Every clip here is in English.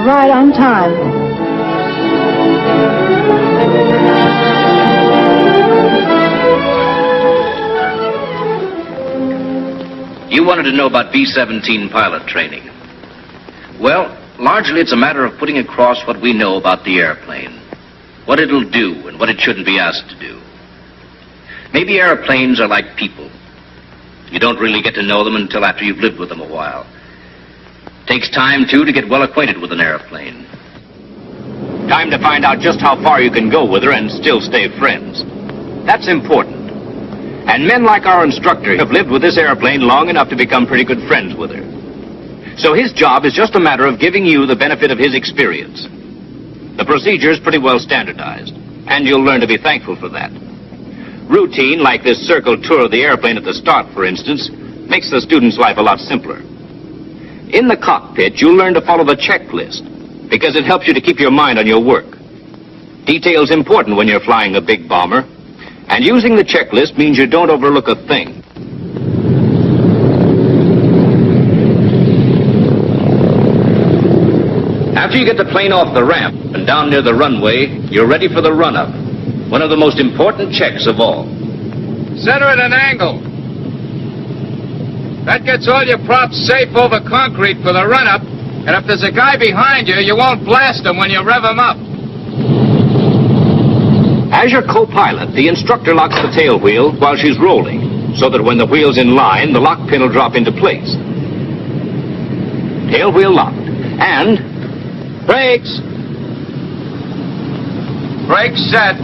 right on time. You wanted to know about B-17 pilot training. Well, largely it's a matter of putting across what we know about the airplane, what it'll do and what it shouldn't be asked to do. Maybe airplanes are like people. You don't really get to know them until after you've lived with them a while. Takes time, too, to get well acquainted with an airplane. Time to find out just how far you can go with her and still stay friends. That's important. And men like our instructor have lived with this airplane long enough to become pretty good friends with her. So his job is just a matter of giving you the benefit of his experience. The procedure's pretty well standardized, and you'll learn to be thankful for that. Routine, like this circle tour of the airplane at the start, for instance, makes the student's life a lot simpler. In the cockpit, you'll learn to follow the checklist, because it helps you to keep your mind on your work. Detail's important when you're flying a big bomber, and using the checklist means you don't overlook a thing. After you get the plane off the ramp and down near the runway, you're ready for the run-up. One of the most important checks of all. Center at an angle. That gets all your props safe over concrete for the run-up, and if there's a guy behind you, you won't blast him when you rev him up. As your co-pilot, the instructor locks the tail wheel while she's rolling, so that when the wheel's in line, the lock pin will drop into place. Tail wheel locked. And brakes. Brakes set.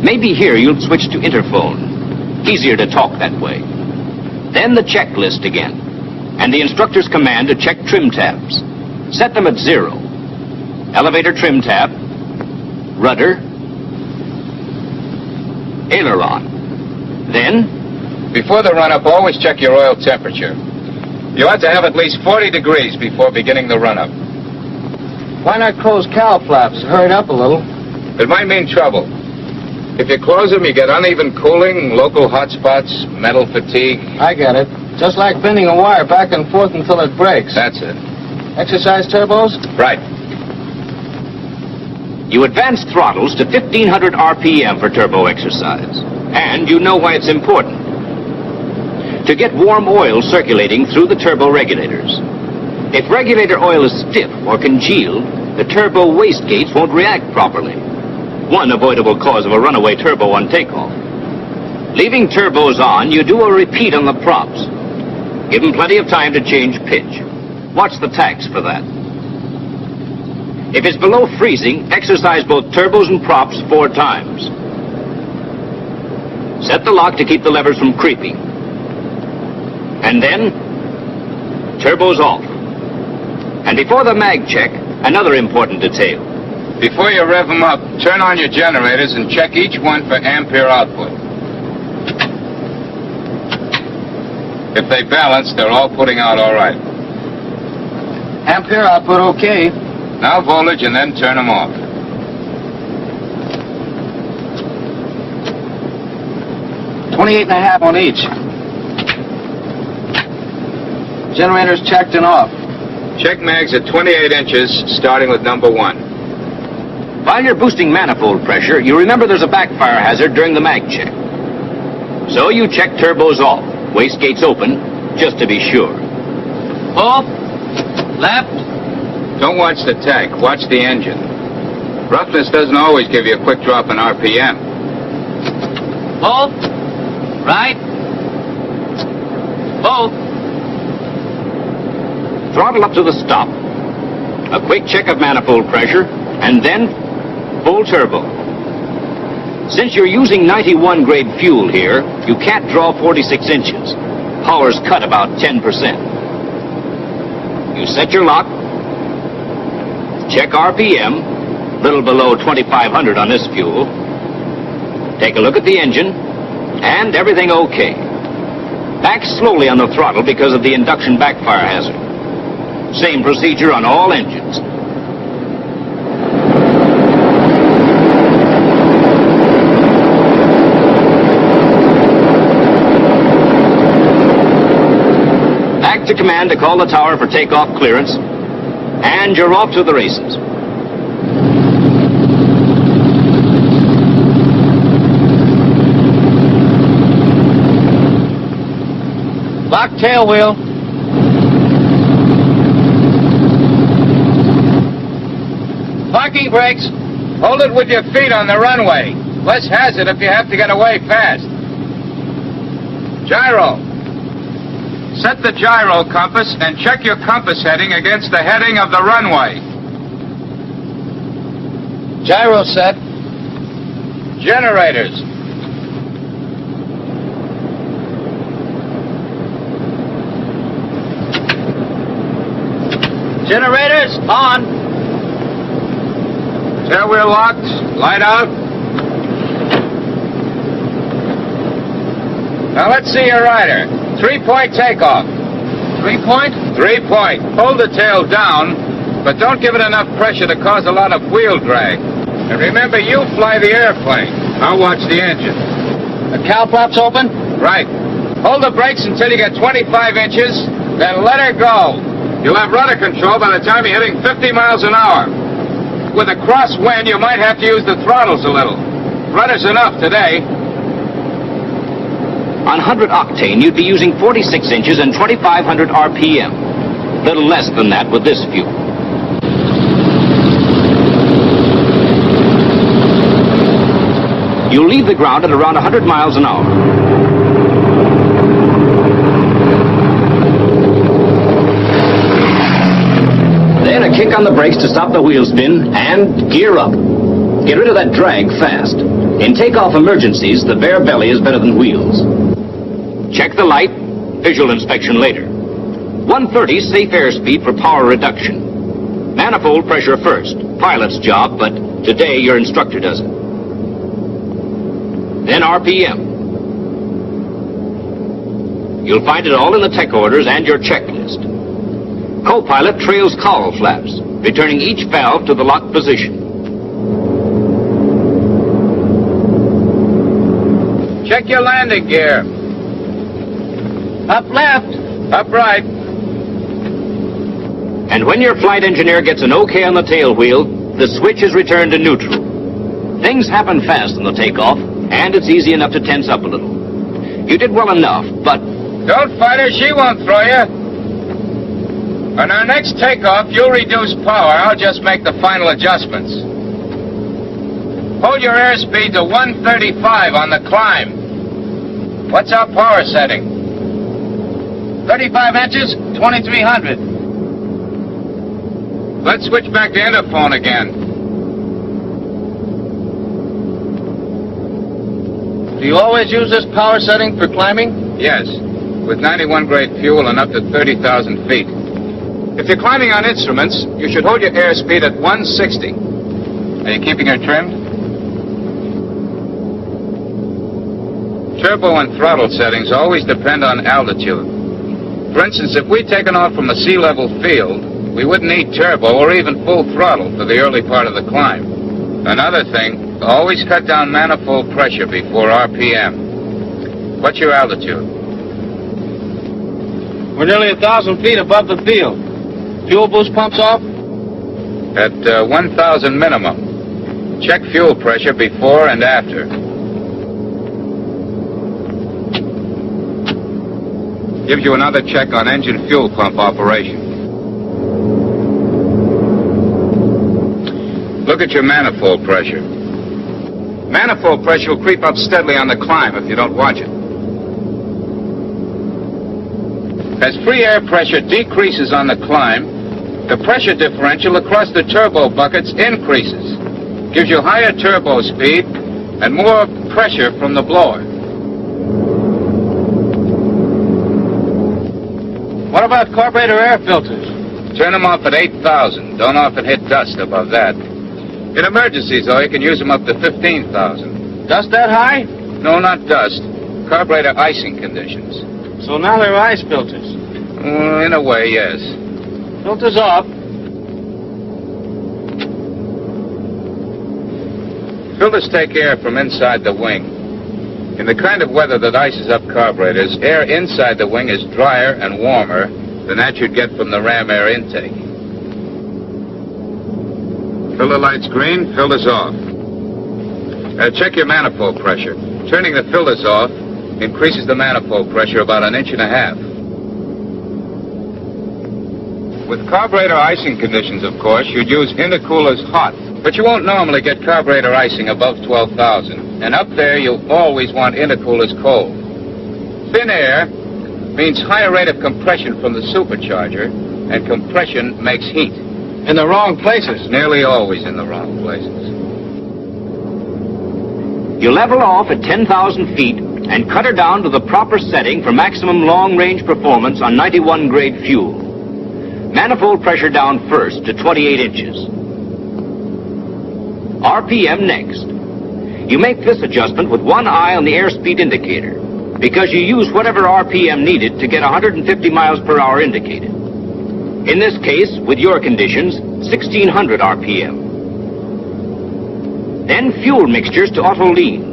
Maybe here you'll switch to interphone. Easier to talk that way. Then the checklist again. And the instructor's command to check trim tabs. Set them at 0. Elevator trim tab. Rudder. Aileron. Then, before the run-up, always check your oil temperature. You ought to have at least 40 degrees before beginning the run-up. Why not close cowl flaps? Hurry it up a little. It might mean trouble. If you close them, you get uneven cooling, local hot spots, metal fatigue. I get it. Just like bending a wire back and forth until it breaks. That's it. Exercise turbos? Right. you advance throttles to 1500 RPM for turbo exercise. And you know why it's important. To get warm oil circulating through the turbo regulators. If regulator oil is stiff or congealed, the turbo wastegates won't react properly. One avoidable cause of a runaway turbo on takeoff. Leaving turbos on, you do a repeat on the props. Give them plenty of time to change pitch. Watch the tacks for that. If it's below freezing, exercise both turbos and props 4 times. Set the lock to keep the levers from creeping. And then, turbos off. And before the mag check, another important detail. Before you rev them up, turn on your generators and check each one for ampere output. If they balance, they're all putting out all right. Ampere output okay. Now voltage and then turn them off. $28.5 on each. Generators checked and off. Check mags at 28 inches, starting with number 1. While you're boosting manifold pressure, you remember there's a backfire hazard during the mag check. So you check turbos off, wastegates open, just to be sure. Off. Left. Don't watch the tank, watch the engine. Roughness doesn't always give you a quick drop in RPM. Both. Right. Both. Throttle up to the stop. A quick check of manifold pressure, and then full turbo. Since you're using 91 grade fuel here, you can't draw 46 inches. Power's cut about 10%. You set your lock. Check RPM, little below 2,500 on this fuel. Take a look at the engine, and everything okay. Back slowly on the throttle because of the induction backfire hazard. Same procedure on all engines. back to command to call the tower for takeoff clearance, and you're off to the races. Lock tail wheel. Parking brakes. Hold it with your feet on the runway. Less hazard if you have to get away fast. Gyro. Set the gyro compass and check your compass heading against the heading of the runway. Gyro set. Generators. Generators on. Tailwheel locked. Light out. Now let's see your rider. 3-point takeoff. 3-point? 3-point. Hold the tail down, but don't give it enough pressure to cause a lot of wheel drag. And remember, you fly the airplane. I'll watch the engine. The cow flaps open? Right. Hold the brakes until you get 25 inches, then let her go. You'll have rudder control by the time you're hitting 50 miles an hour. With a crosswind, you might have to use the throttles a little. Rudder's enough today. On 100 octane, you'd be using 46 inches and 2,500 RPM. Little less than that with this fuel. You'll leave the ground at around 100 miles an hour. Then a kick on the brakes to stop the wheel spin, and gear up. Get rid of that drag fast. In takeoff emergencies, the bare belly is better than wheels. Check the light, visual inspection later. 130 safe airspeed for power reduction. Manifold pressure first, pilot's job, but today your instructor does it. Then RPM. You'll find it all in the tech orders and your checklist. Co-pilot trails cowl flaps, returning each valve to the locked position. Check your landing gear. Up left. Up right. And when your flight engineer gets an okay on the tail wheel, the switch is returned to neutral. Things happen fast on the takeoff, and it's easy enough to tense up a little. You did well enough, but... Don't fight her, she won't throw you. On our next takeoff, you'll reduce power. I'll just make the final adjustments. Hold your airspeed to 135 on the climb. What's our power setting? 35 inches, 2,300. Let's switch back to interphone again. Do you always use this power setting for climbing? Yes, with 91 grade fuel and up to 30,000 feet. If you're climbing on instruments, you should hold your airspeed at 160. Are you keeping her trimmed? Turbo and throttle settings always depend on altitude. For instance, if we'd taken off from a sea level field, we wouldn't need turbo or even full throttle for the early part of the climb. Another thing, always cut down manifold pressure before RPM. What's your altitude? We're nearly 1,000 feet above the field. Fuel boost pumps off? At 1,000 minimum. Check fuel pressure before and after. Gives you another check on engine fuel pump operation. Look at your manifold pressure. Manifold pressure will creep up steadily on the climb if you don't watch it. As free air pressure decreases on the climb, the pressure differential across the turbo buckets increases. Gives you higher turbo speed and more pressure from the blower. What about carburetor air filters? Turn them off at 8,000. Don't often hit dust above that. In emergencies, though, you can use them up to 15,000. Dust that high? No, not dust. Carburetor icing conditions. So now they're ice filters. In a way, yes. Filters off. Filters take air from inside the wing. In the kind of weather that ices up carburetors, air inside the wing is drier and warmer, than that you'd get from the ram air intake. Filter lights green, filters off. Check your manifold pressure. Turning the filters off increases the manifold pressure about 1.5 inches. With carburetor icing conditions, of course, you'd use intercoolers hot, but you won't normally get carburetor icing above 12,000. And up there, you'll always want intercoolers cold. Thin air means higher rate of compression from the supercharger, and compression makes heat. In the wrong places. Nearly always in the wrong places. You level off at 10,000 feet and cut her down to the proper setting for maximum long-range performance on 91 grade fuel. Manifold pressure down first to 28 inches. RPM next. You make this adjustment with one eye on the airspeed indicator because you use whatever RPM needed to get 150 miles per hour indicated. In this case, with your conditions, 1600 RPM. Then fuel mixtures to auto lean.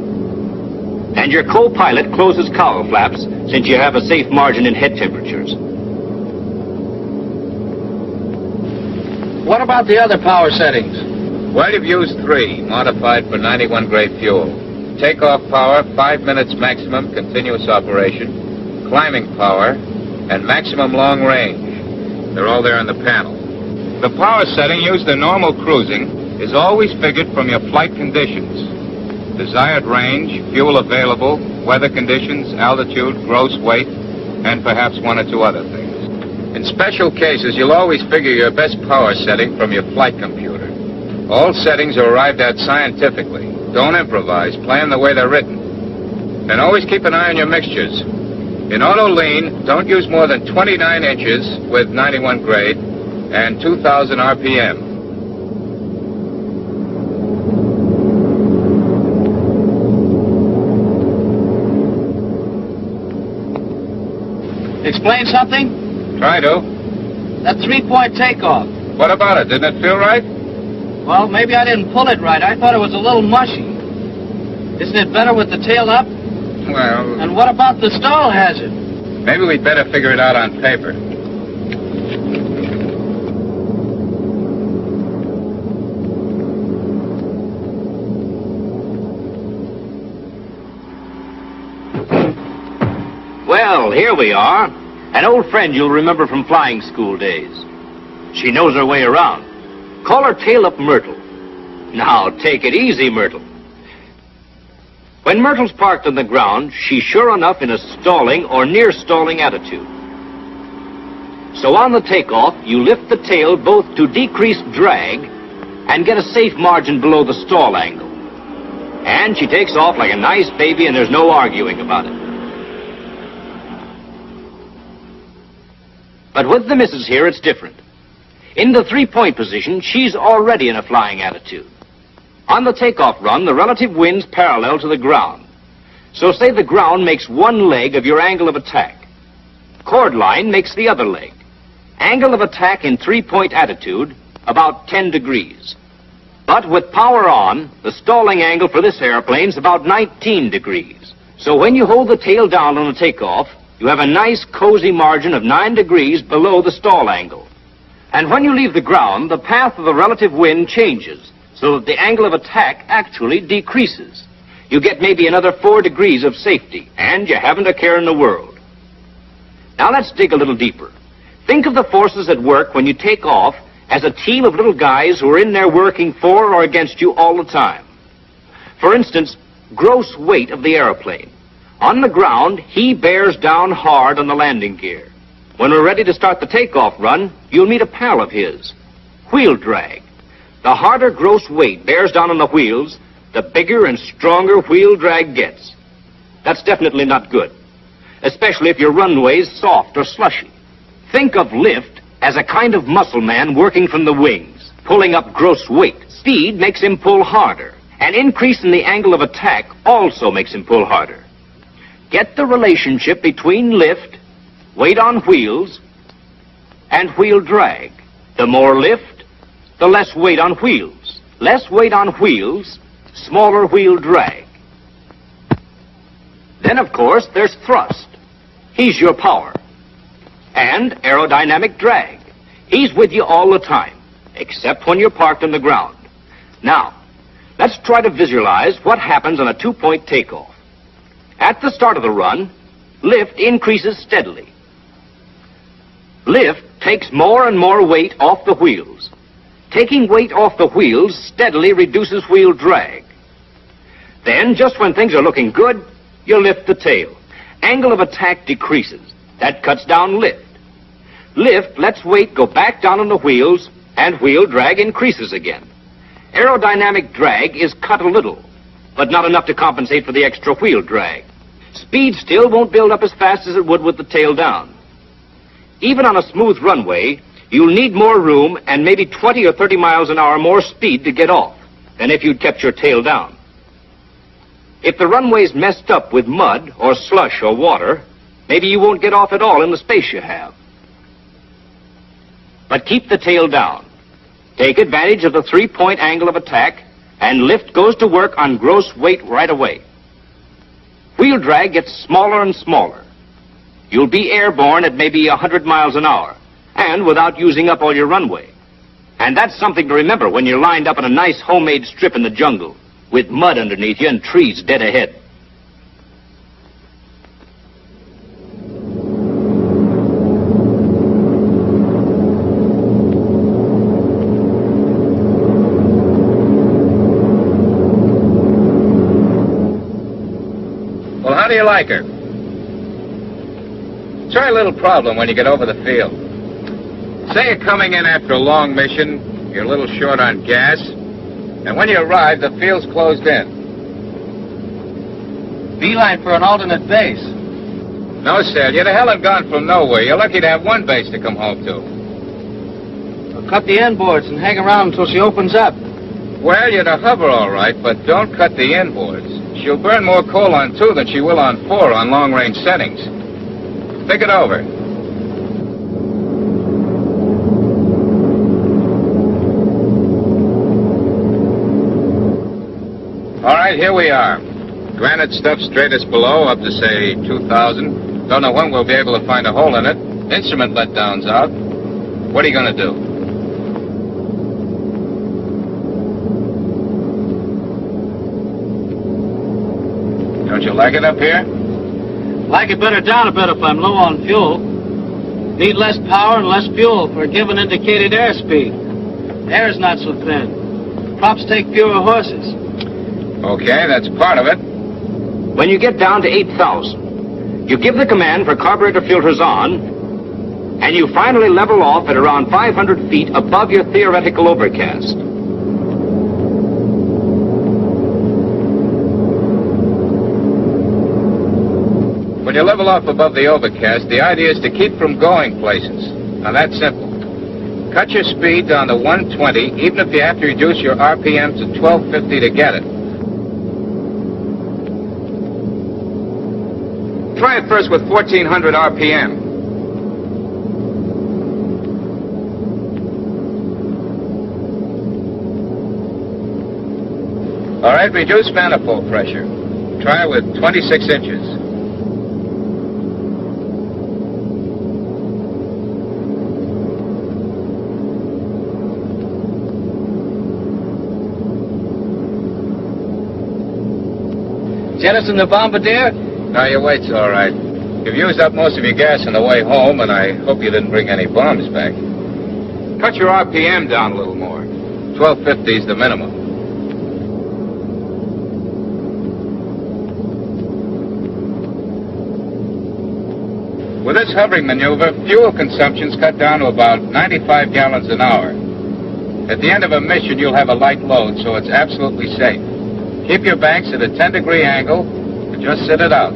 And your co-pilot closes cowl flaps since you have a safe margin in head temperatures. What about the other power settings? Well, you've used 3, modified for 91 grade fuel. Takeoff power, 5 minutes maximum continuous operation, climbing power, and maximum long range. They're all there in the panel. The power setting used in normal cruising is always figured from your flight conditions. Desired range, fuel available, weather conditions, altitude, gross weight, and perhaps 1 or 2 other things. In special cases, you'll always figure your best power setting from your flight computer. All settings are arrived at scientifically. Don't improvise. Play them the way they're written. And always keep an eye on your mixtures. In auto lean, don't use more than 29 inches with 91 grade and 2,000 RPM. Explain something? Try to. That 3-point takeoff. What about it? Didn't it feel right? Well, maybe I didn't pull it right. I thought it was a little mushy. Isn't it better with the tail up? Well, And what about the stall hazard? maybe we'd better figure it out on paper. Well, here we are. An old friend you'll remember from flying school days. She knows her way around. Call her Tail Up Myrtle. Now, take it easy, Myrtle. When Myrtle's parked on the ground, she's sure enough in a stalling or near stalling attitude. So on the takeoff, you lift the tail both to decrease drag and get a safe margin below the stall angle. And she takes off like a nice baby, and there's no arguing about it. But with the missus here, it's different. In the 3-point position, she's already in a flying attitude. On the takeoff run, the relative wind's parallel to the ground. So say the ground makes one leg of your angle of attack. Chord line makes the other leg. Angle of attack in 3-point attitude, about 10 degrees. But with power on, the stalling angle for this airplane's about 19 degrees. So when you hold the tail down on the takeoff, you have a nice cozy margin of 9 degrees below the stall angle. And when you leave the ground, the path of the relative wind changes, so that the angle of attack actually decreases. You get maybe another 4 degrees of safety, and you haven't a care in the world. Now let's dig a little deeper. Think of the forces at work when you take off as a team of little guys who are in there working for or against you all the time. For instance, gross weight of the airplane. On the ground, he bears down hard on the landing gear. When we're ready to start the takeoff run, you'll meet a pal of his, wheel drag. The harder gross weight bears down on the wheels, the bigger and stronger wheel drag gets. That's definitely not good, especially if your runway's soft or slushy. Think of lift as a kind of muscle man working from the wings, pulling up gross weight. Speed makes him pull harder. An increase in the angle of attack also makes him pull harder. Get the relationship between lift, weight on wheels, and wheel drag. The more lift, the less weight on wheels. Less weight on wheels, smaller wheel drag. Then, of course, there's thrust. He's your power. And aerodynamic drag. He's with you all the time, except when you're parked on the ground. Now, let's try to visualize what happens on a two-point takeoff. At the start of the run, lift increases steadily. Lift takes more and more weight off the wheels. Taking weight off the wheels steadily reduces wheel drag. Then, just when things are looking good, you lift the tail. Angle of attack decreases. That cuts down lift. Lift lets weight go back down on the wheels, and wheel drag increases again. Aerodynamic drag is cut a little, but not enough to compensate for the extra wheel drag. Speed still won't build up as fast as it would with the tail down. Even on a smooth runway, you'll need more room and maybe 20 or 30 miles an hour more speed to get off than if you'd kept your tail down. If the runway's messed up with mud or slush or water, maybe you won't get off at all in the space you have. But keep the tail down. Take advantage of the three-point angle of attack, and lift goes to work on gross weight right away. Wheel drag gets smaller and smaller. You'll be airborne at maybe 100 miles an hour, and without using up all your runway. And that's something to remember when you're lined up on a nice homemade strip in the jungle, with mud underneath you and trees dead ahead. Well, how do you like her? Try a little problem when you get over the field. Say you're coming in after a long mission, you're a little short on gas, and when you arrive, the field's closed in. Beeline for an alternate base. No, Sal, you're the hell and gone from nowhere. You're lucky to have one base to come home to. Well, cut the inboards and hang around until she opens up. Well, you're to hover all right, but don't cut the inboards. She'll burn more coal on 2 than she will on 4 on long-range settings. Think it over. All right, here we are. Granite stuff straightest below, up to, say, 2,000. Don't know when we'll be able to find a hole in it. Instrument letdowns out. What are you going to do? Don't you like it up here? Like it better down a bit if I'm low on fuel. Need less power and less fuel for a given indicated airspeed. Air's not so thin. Crops take fewer horses. Okay, that's part of it. When you get down to 8,000, you give the command for carburetor filters on, and you finally level off at around 500 feet above your theoretical overcast. When you level off above the overcast, the idea is to keep from going places. Now, that's simple. Cut your speed down to 120, even if you have to reduce your RPM to 1250 to get it. Try it first with 1,400 RPM. All right, reduce manifold pressure. Try with 26 inches. Jettison the Bombardier? Now, your weight's all right. You've used up most of your gas on the way home, and I hope you didn't bring any bombs back. Cut your RPM down a little more. 1250 is the minimum. With this hovering maneuver, fuel consumption's cut down to about 95 gallons an hour. At the end of a mission, you'll have a light load, so it's absolutely safe. Keep your banks at a 10-degree angle and just sit it out.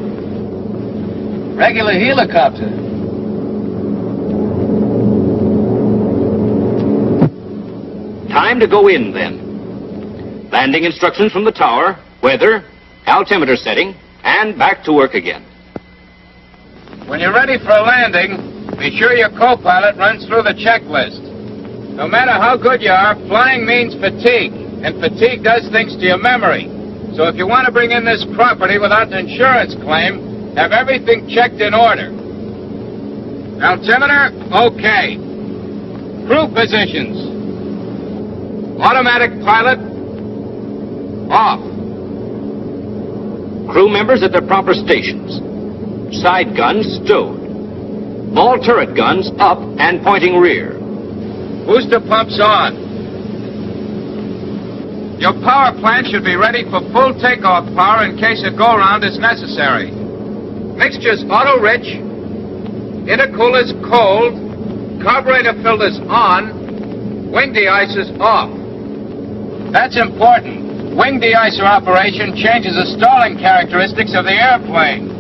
Regular helicopter. Time to go in, then. Landing instructions from the tower, weather, altimeter setting, and back to work again. When you're ready for a landing, be sure your co-pilot runs through the checklist. No matter how good you are, flying means fatigue, and fatigue does things to your memory. So if you want to bring in this property without an insurance claim, have everything checked in order. Altimeter, okay. Crew positions. Automatic pilot, off. Crew members at their proper stations. Side guns stowed. Ball turret guns up and pointing rear. Booster pumps on. Your power plant should be ready for full takeoff power in case a go-round is necessary. Mixture's auto-rich. Intercooler's cold. Carburetor filter's on. Wing de-icer's off. That's important. Wing de-icer operation changes the stalling characteristics of the airplane.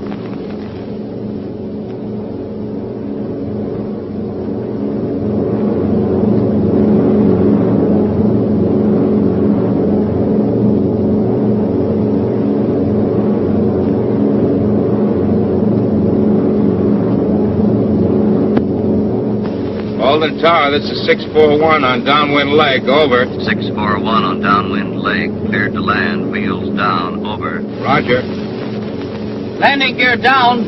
Golden Tower, this is 641 on downwind leg, over. 641 on downwind leg, cleared to land, wheels down, over. Roger. Landing gear down.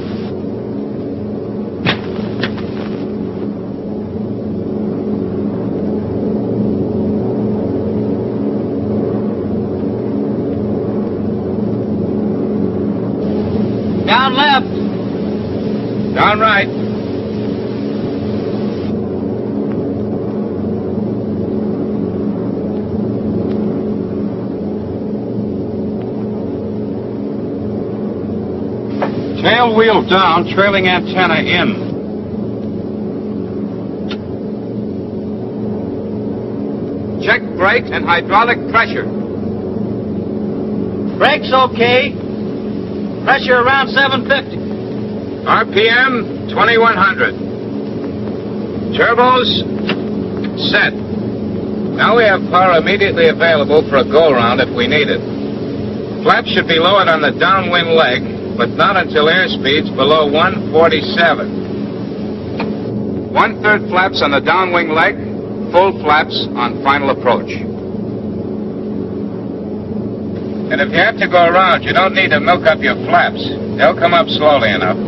Down left. Down right. Tail wheel down, trailing antenna in. Check brake and hydraulic pressure. Brakes okay. Pressure around 750. RPM 2100. Turbos set. Now we have power immediately available for a go-round if we need it. Flaps should be lowered on the downwind leg, but not until airspeed's below 147. 1/3 flaps on the downwing leg, full flaps on final approach. And if you have to go around, you don't need to milk up your flaps. They'll come up slowly enough.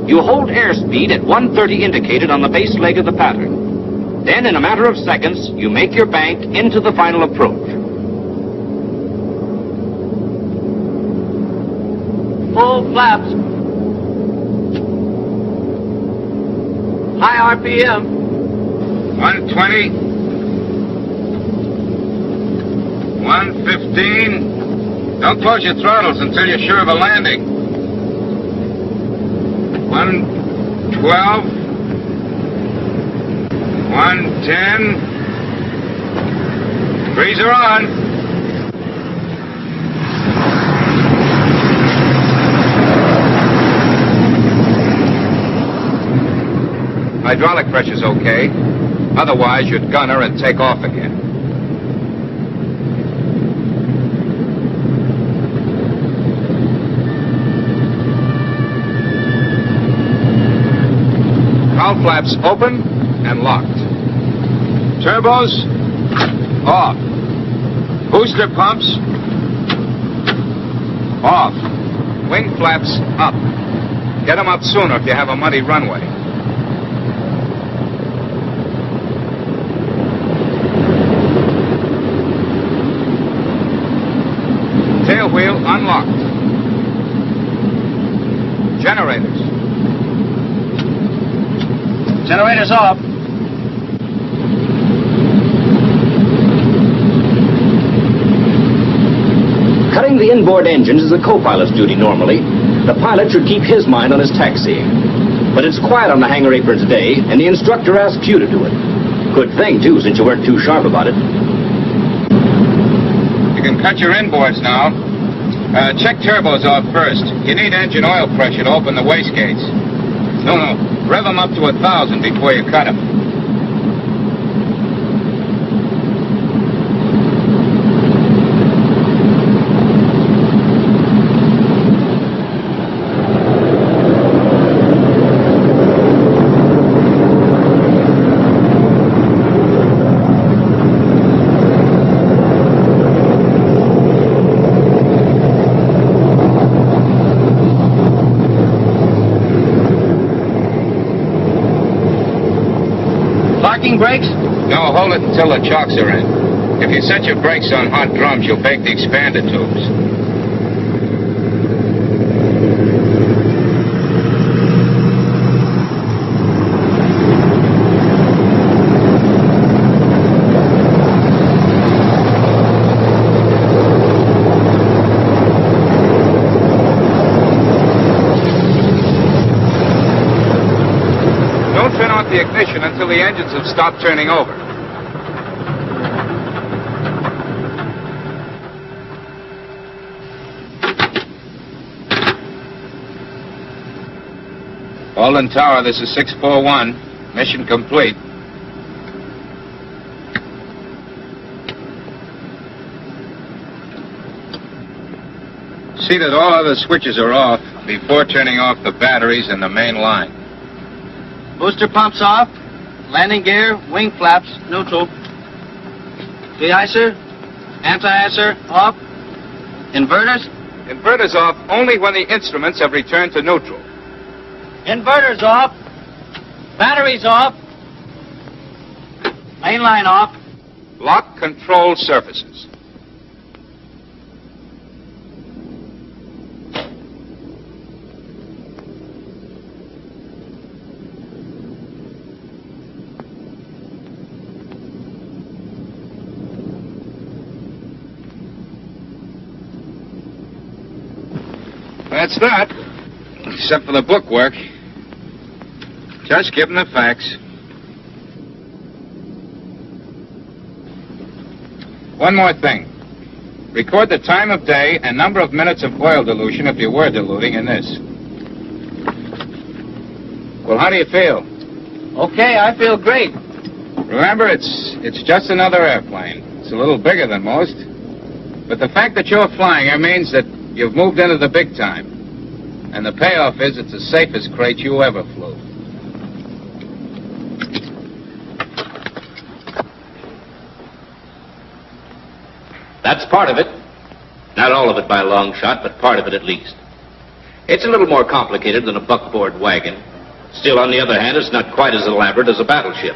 You hold airspeed at 130 indicated on the base leg of the pattern. Then, in a matter of seconds, you make your bank into the final approach. Full flaps. High RPM. 120. 115. Don't close your throttles until you're sure of a landing. 112. 110. Freezer on. Hydraulic pressure's okay. Otherwise, you'd gunner and take off again. Cowl flaps open and locked. Turbos off. Booster pumps off. Wing flaps up. Get them up sooner if you have a muddy runway. Tail wheel unlocked. Generators. Generators off. Cutting the inboard engines is the co-pilot's duty normally. The pilot should keep his mind on his taxiing. But it's quiet on the hangar apron today, and the instructor asks you to do it. Good thing, too, since you weren't too sharp about it. You can cut your inboards now. Check turbos off first. You need engine oil pressure to open the wastegates. No. Rev them up to 1,000 before you cut them. Parking brakes? No, hold it until the chocks are in. If you set your brakes on hot drums, you'll bake the expander tubes. Don't turn off the ignition until the engines have stopped turning over. Alden Tower, this is 641. Mission complete. See that all other switches are off before turning off the batteries and the main line. Booster pumps off. Landing gear, wing flaps, neutral. De-icer, anti-icer, off. Inverters? Inverters off only when the instruments have returned to neutral. Inverters off. Batteries off. Main line off. Lock control surfaces. That's that. Except for the bookwork. Just give them the facts. One more thing. Record the time of day and number of minutes of oil dilution if you were diluting in this. Well, how do you feel? Okay, I feel great. Remember, it's just another airplane. It's a little bigger than most. But the fact that you're flying her means that you've moved into the big time. And the payoff is it's the safest crate you ever flew. That's part of it. Not all of it by a long shot, but part of it at least. It's a little more complicated than a buckboard wagon. Still, on the other hand, it's not quite as elaborate as a battleship.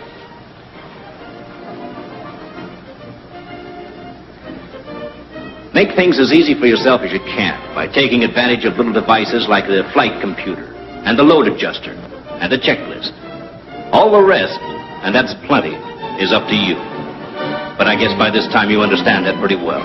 Make things as easy for yourself as you can by taking advantage of little devices like the flight computer and the load adjuster and the checklist. All the rest, and that's plenty, is up to you. But I guess by this time you understand that pretty well.